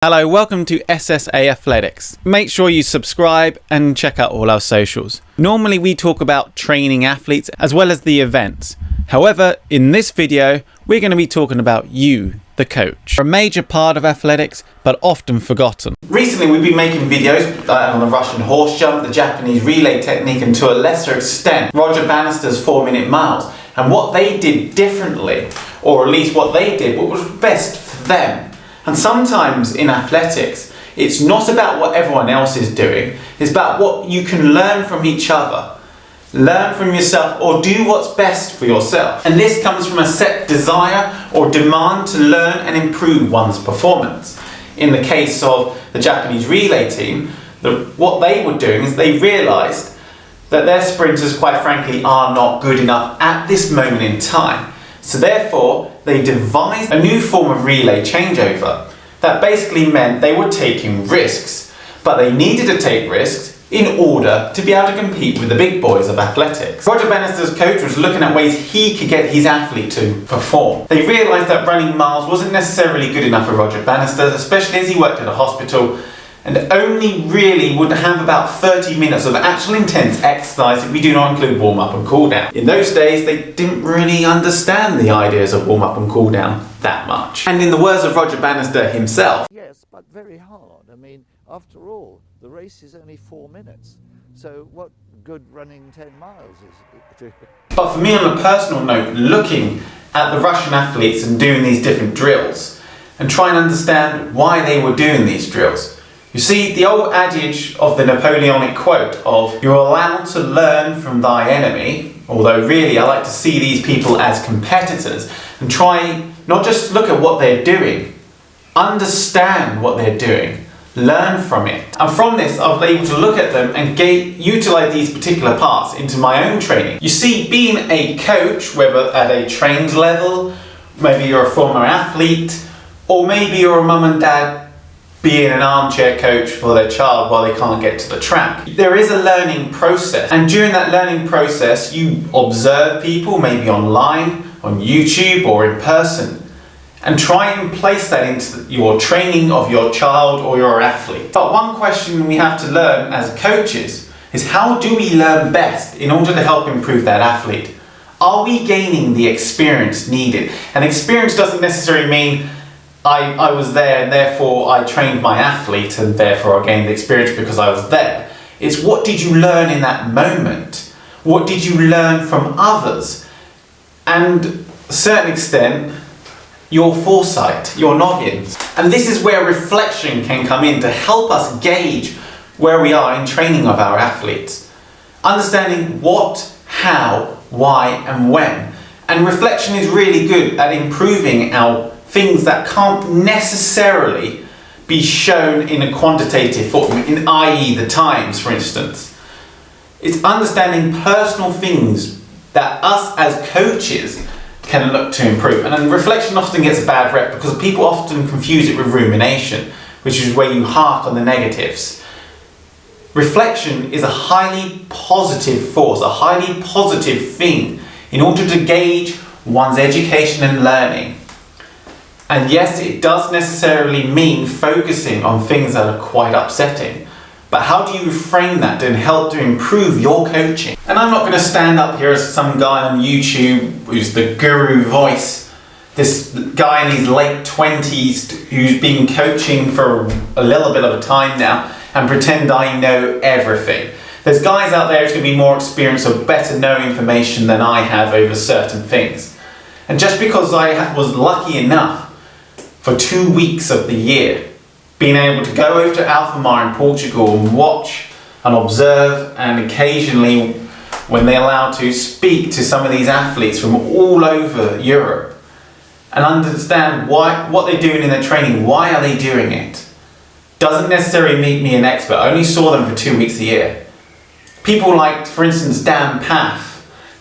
Hello, welcome to SSA Athletics. Make sure you subscribe and check out all our socials. Normally we talk about training athletes as well as the events. However, in this video, we're going to be talking about you, the coach. A major part of athletics, but often forgotten. Recently we've been making videos on the Russian horse jump, the Japanese relay technique, and to a lesser extent, Roger Bannister's 4-minute miles. And what they did differently, or at least what they did, what was best for them. And sometimes in athletics, it's not about what everyone else is doing, it's about what you can learn from each other. Learn from yourself or do what's best for yourself. And this comes from a set desire or demand to learn and improve one's performance. In the case of the Japanese relay team, what they were doing is they realised that their sprinters, quite frankly, are not good enough at this moment in time. So therefore, they devised a new form of relay changeover that basically meant they were taking risks, but they needed to take risks in order to be able to compete with the big boys of athletics. Roger Bannister's coach was looking at ways he could get his athlete to perform. They realised that running miles wasn't necessarily good enough for Roger Bannister, especially as he worked at a hospital and only really would have about 30 minutes of actual intense exercise if we do not include warm-up and cool-down. In those days, they didn't really understand the ideas of warm-up and cool-down that much. And in the words of Roger Bannister himself, yes, but very hard. I mean, after all, the race is only 4 minutes. So what good running 10 miles is it? But for me, on a personal note, looking at the Russian athletes and doing these different drills and trying to understand why they were doing these drills. You see, the old adage of the Napoleonic quote of "you're allowed to learn from thy enemy," although really I like to see these people as competitors and try not just look at what they're doing, understand what they're doing, learn from it. And from this, I was able to look at them and utilise these particular parts into my own training. You see, being a coach, whether at a trained level, maybe you're a former athlete, or maybe you're a mum and dad being an armchair coach for their child while they can't get to the track. There is a learning process, and during that learning process you observe people, maybe online, on YouTube or in person, and try and place that into your training of your child or your athlete. But one question we have to learn as coaches is, how do we learn best in order to help improve that athlete? Are we gaining the experience needed? And experience doesn't necessarily mean I was there and therefore I trained my athlete and therefore I gained the experience because I was there. It's what did you learn in that moment? What did you learn from others? And to a certain extent, your foresight, your noggins. And this is where reflection can come in to help us gauge where we are in training of our athletes. Understanding what, how, why and when. And reflection is really good at improving our things that can't necessarily be shown in a quantitative form, i.e. the times, for instance. It's understanding personal things that us as coaches can look to improve. And then reflection often gets a bad rep because people often confuse it with rumination, which is where you hark on the negatives. Reflection is a highly positive force, a highly positive thing in order to gauge one's education and learning. And yes, it does necessarily mean focusing on things that are quite upsetting. But how do you reframe that to help to improve your coaching? And I'm not going to stand up here as some guy on YouTube who's the guru voice. This guy in his late 20s who's been coaching for a little bit of a time now and pretend I know everything. There's guys out there who's going to be more experienced or better know information than I have over certain things. And just because I was lucky enough for 2 weeks of the year, being able to go over to Alfamar in Portugal and watch and observe, and occasionally when they're allowed to speak to some of these athletes from all over Europe and understand what they're doing in their training, why are they doing it, doesn't necessarily make me an expert. I only saw them for 2 weeks a year. People like, for instance, Dan Paff,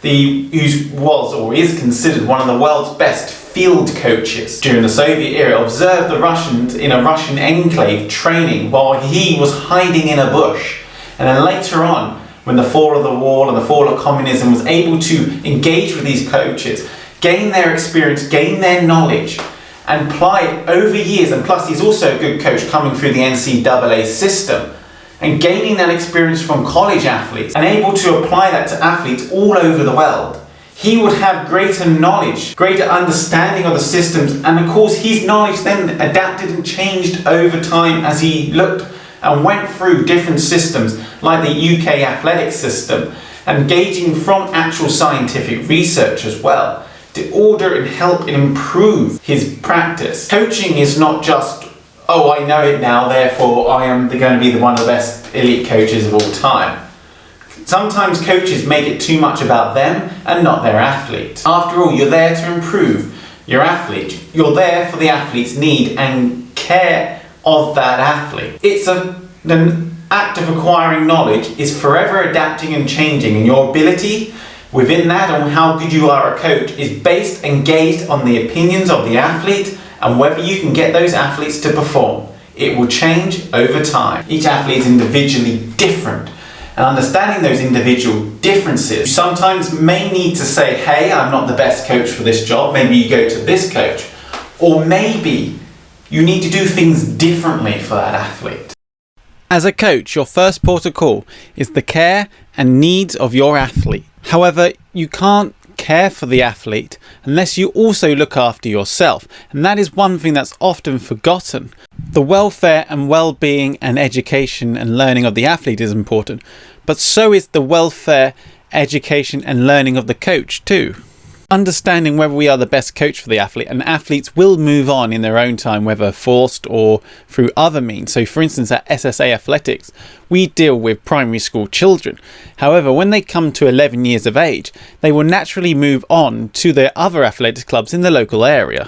who was or is considered one of the world's best field coaches during the Soviet era, observed the Russians in a Russian enclave training while he was hiding in a bush. And then later on, when the fall of the wall and the fall of communism, was able to engage with these coaches, gain their experience, gain their knowledge, and apply it over years. And plus he's also a good coach coming through the NCAA system and gaining that experience from college athletes and able to apply that to athletes all over the world. He would have greater knowledge, greater understanding of the systems, and of course his knowledge then adapted and changed over time as he looked and went through different systems like the UK athletics system, and gauging from actual scientific research as well to order and help and improve his practice. Coaching is not just, oh, I know it now, therefore I am going to be one of the best elite coaches of all time. Sometimes coaches make it too much about them and not their athlete. After all, you're there to improve your athlete. You're there for the athlete's need and care of that athlete. It's an act of acquiring knowledge is forever adapting and changing, and your ability within that and how good you are a coach is based and gauged on the opinions of the athlete and whether you can get those athletes to perform. It will change over time. Each athlete is individually different. And understanding those individual differences, you sometimes may need to say, hey, I'm not the best coach for this job, maybe you go to this coach. Or maybe you need to do things differently for that athlete. As a coach, your first port of call is the care and needs of your athlete. However, you can't care for the athlete unless you also look after yourself, and that is one thing that's often forgotten. The welfare and well-being and education and learning of the athlete is important, but so is the welfare, education and learning of the coach too. Understanding whether we are the best coach for the athlete, and athletes will move on in their own time, whether forced or through other means. So for instance, at SSA Athletics, we deal with primary school children. However, when they come to 11 years of age, they will naturally move on to their other athletics clubs in the local area.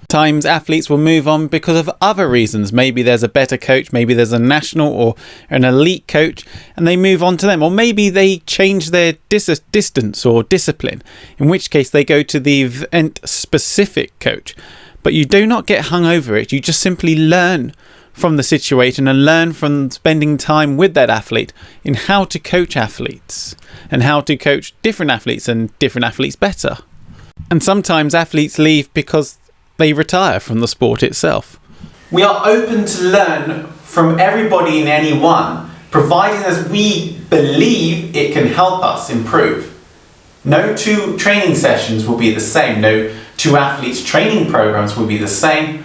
Times athletes will move on because of other reasons. Maybe there's a better coach, maybe there's a national or an elite coach, and they move on to them. Or maybe they change their distance or discipline, in which case they go to the event specific coach. But you do not get hung over it. You just simply learn from the situation and learn from spending time with that athlete in how to coach athletes and how to coach different athletes and different athletes better. And sometimes athletes leave because they retire from the sport itself. We are open to learn from everybody and anyone, providing as we believe it can help us improve. No two training sessions will be the same, no two athletes training programs will be the same,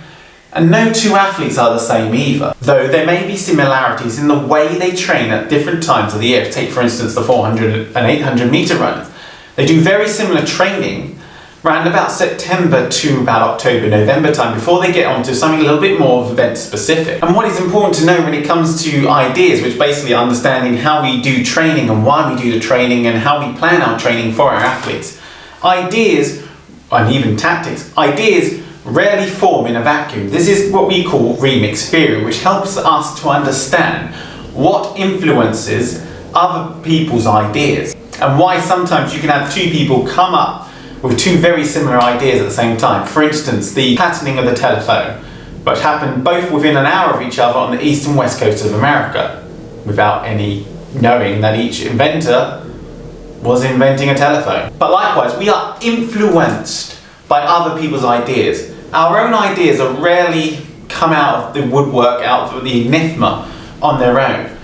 and no two athletes are the same either. Though there may be similarities in the way they train at different times of the year. Take for instance the 400 and 800 meter runners. They do very similar training around about September to about October, November time before they get on to something a little bit more event specific. And what is important to know when it comes to ideas, which basically understanding how we do training and why we do the training and how we plan our training for our athletes. Ideas, and even tactics, ideas rarely form in a vacuum. This is what we call remix theory, which helps us to understand what influences other people's ideas and why sometimes you can have two people come up with two very similar ideas at the same time. For instance, the patterning of the telephone, which happened both within an hour of each other on the east and west coast of America, without any knowing that each inventor was inventing a telephone. But likewise, we are influenced by other people's ideas. Our own ideas are rarely come out of the woodwork, out of the enigma on their own.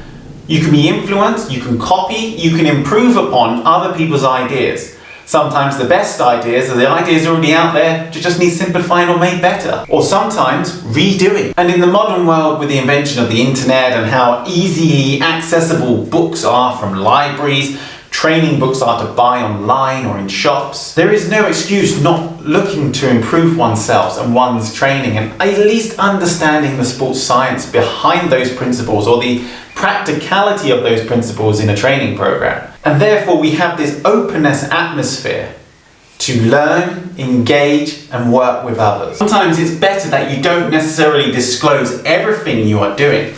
You can be influenced, you can copy, you can improve upon other people's ideas. Sometimes the best ideas are the ideas already out there, just need simplifying or made better. Or sometimes redoing. And in the modern world, with the invention of the internet and how easily accessible books are from libraries, training books are to buy online or in shops, there is no excuse not looking to improve oneself and one's training and at least understanding the sports science behind those principles or the practicality of those principles in a training program. And therefore we have this openness atmosphere to learn, engage and work with others. Sometimes it's better that you don't necessarily disclose everything you are doing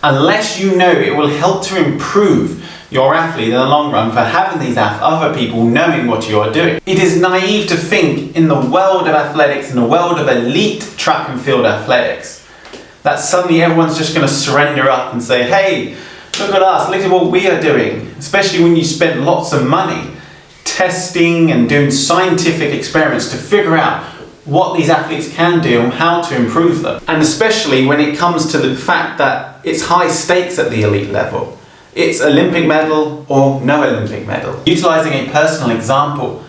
unless you know it will help to improve your athlete in the long run for having these other people knowing what you are doing. It is naive to think in the world of athletics, in the world of elite track and field athletics, that suddenly everyone's just going to surrender up and say, hey, look at us, look at what we are doing. Especially when you spend lots of money testing and doing scientific experiments to figure out what these athletes can do and how to improve them. And especially when it comes to the fact that it's high stakes at the elite level. It's Olympic medal or no Olympic medal. Utilising a personal example,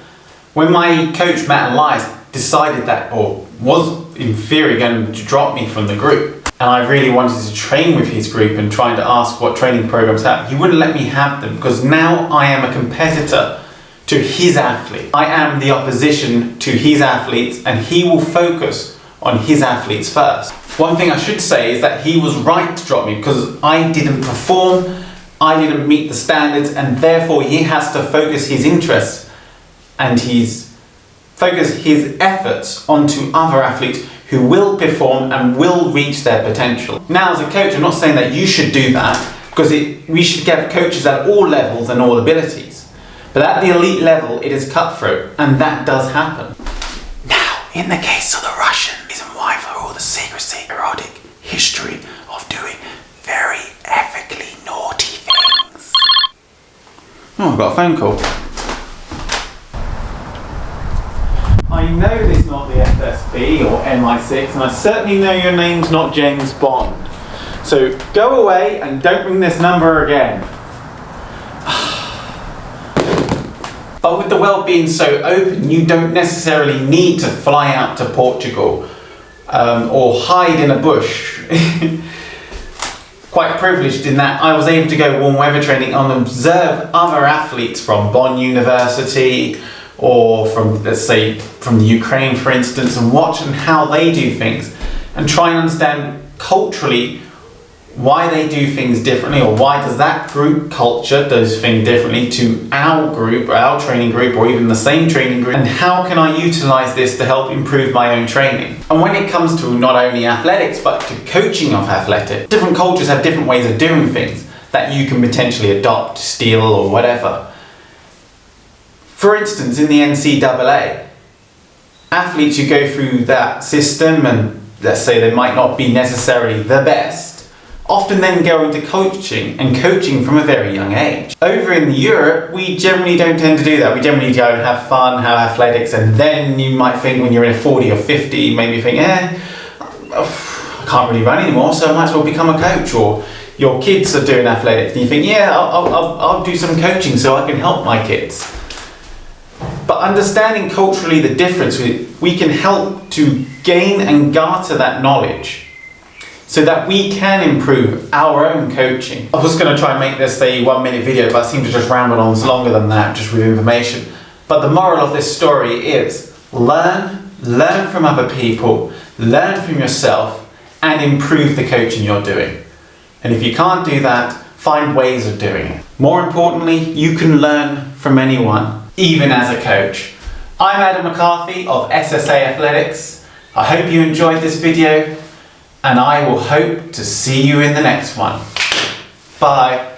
when my coach Matt Elias decided that, or was in theory going to drop me from the group, and I really wanted to train with his group and trying to ask what training programs have, he wouldn't let me have them because now I am a competitor to his athlete. I am the opposition to his athletes and he will focus on his athletes first. One thing I should say is that he was right to drop me because I didn't perform, I didn't meet the standards, and therefore he has to focus his interests and focus his efforts onto other athletes who will perform and will reach their potential. Now as a coach, I'm not saying that you should do that because we should get coaches at all levels and all abilities. But at the elite level, it is cutthroat, and that does happen. Now, in the case of the Russian, reason why for all the secrecy, erotic history of doing very ethically naughty things. Oh, I've got a phone call. I know this is not the FSB or MI6, and I certainly know your name's not James Bond. So go away and don't ring this number again. But with the world being so open, you don't necessarily need to fly out to Portugal or hide in a bush. Quite privileged in that I was able to go warm weather training and observe other athletes from Bonn University or from, let's say, from the Ukraine, for instance, and watch how they do things and try and understand culturally why they do things differently, or why does that group culture does things differently to our group, or our training group, or even the same training group, and how can I utilize this to help improve my own training? And when it comes to not only athletics, but to coaching of athletics, different cultures have different ways of doing things that you can potentially adopt, steal, or whatever. For instance, in the NCAA, athletes who go through that system, and let's say they might not be necessarily the best, often then go into coaching, and coaching from a very young age. Over in Europe, we generally don't tend to do that. We generally go and have fun, have athletics, and then you might think when you're in a 40 or 50, maybe you think, I can't really run anymore, so I might as well become a coach. Or your kids are doing athletics, and you think, I'll do some coaching so I can help my kids. But understanding culturally the difference, we can help to gain and garner that knowledge, so that we can improve our own coaching. I was going to try and make this a 1 minute video, but I seem to just ramble on longer than that, just with information. But the moral of this story is learn from other people, learn from yourself, and improve the coaching you're doing. And if you can't do that, find ways of doing it. More importantly, you can learn from anyone, even as a coach. I'm Adam McCarthy of SSA Athletics. I hope you enjoyed this video, and I will hope to see you in the next one. Bye.